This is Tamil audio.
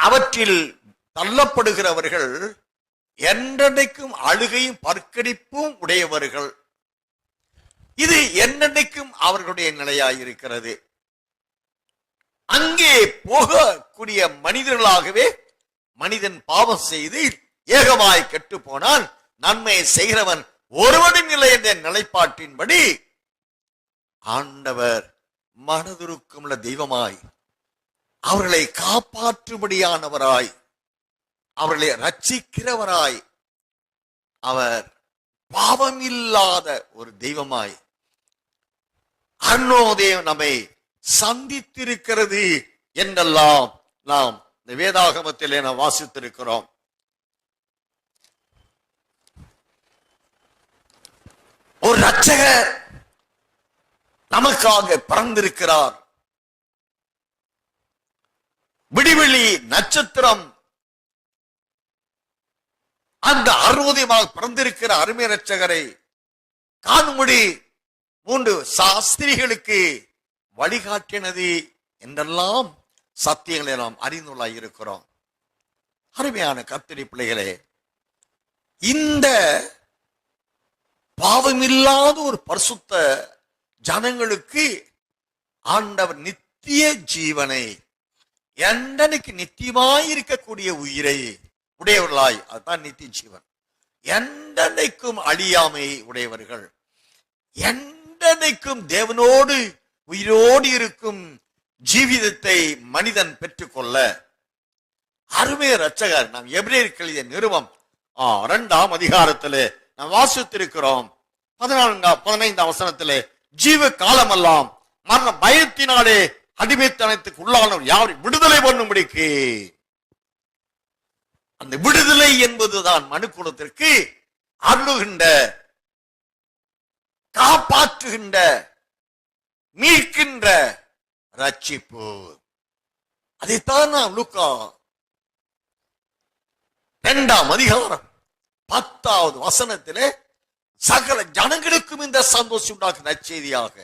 அவற்றில் தள்ளப்படுகிறவர்கள் என்றென்றைக்கும் அழுகையும் பற்கடிப்பும் உடையவர்கள். இது என்னென்னைக்கும் அவர்களுடைய நிலையாயிருக்கிறது. அங்கே போகக்கூடிய மனிதர்களாகவே மனிதன் பாவம் செய்து ஏகமாய் கெட்டு போனால் நன்மை செய்கிறவன் ஒருவனின் நிலை என்ற நிலைப்பாட்டின்படி ஆண்டவர் மனதுருக்கமுள்ள தெய்வமாய் அவர்களை காப்பாற்றும்படியானவராய் அவர்களை ரட்சிக்கிறவராய் அவர் பாவம் இல்லாத ஒரு தெய்வமாய் அருணோதயம் நம்மை சந்தித்திருக்கிறது என்றெல்லாம் நாம் இந்த வேதாகமத்திலே நாம் வாசித்திருக்கிறோம். ஒரு இரட்சகர் நமக்காக பிறந்திருக்கிறார். விடிவெளி நட்சத்திரம் அந்த அருவதயமாக பிறந்திருக்கிற அருமை இரட்சகரை காணும்படி 3 சாஸ்திரிகளுக்கு வழிகாட்டினது என்றெல்லாம் சத்தியங்களை நாம் அறிந்துள்ளாய் இருக்கிறோம். அருமையான கர்த்தருடைய பிள்ளைகளே, இந்த பாவமில்லாத ஒரு பரிசுத்த ஜனங்களுக்கு ஆண்டவர் நித்திய ஜீவனை, என்றைக்கு நித்தியமாயிருக்கக்கூடிய உயிரை உடையவர்களாய், அதுதான் நித்திய ஜீவன், என்றைக்கும் அழியாமை உடையவர்கள், என்றைக்கும் தேவனோடு உயிரோடு இருக்கும் ஜீவிதத்தை மனிதன் பெற்றுக்கொள்ள அருமை இரட்சகர் நாம் எபிரேயருக்கு எழுதிய நிருபம் 2ஆம் அதிகாரத்திலே நாம் வாசித்திருக்கிறோம். 14-15 வசனத்திலே ஜீவ காலமெல்லாம் மரண பயத்தினாலே அடிமைத்தனத்துக்கு உள்ளானவர் யாரை விடுதலை பண்ணும்படிக்கு, அந்த விடுதலை என்பதுதான் மனுக்குலத்திற்கு அருளுகின்ற, காப்பாற்றுகின்ற, மீட்கின்ற ரட்சிப்பு. அதைத்தான் நாம் லூக்கா 2ஆம் அதிகாரம் 10வது வசனத்திலே சகல ஜனங்களுக்கும் இந்த சந்தோஷம் உண்டாக்கும் நற்செய்தியாக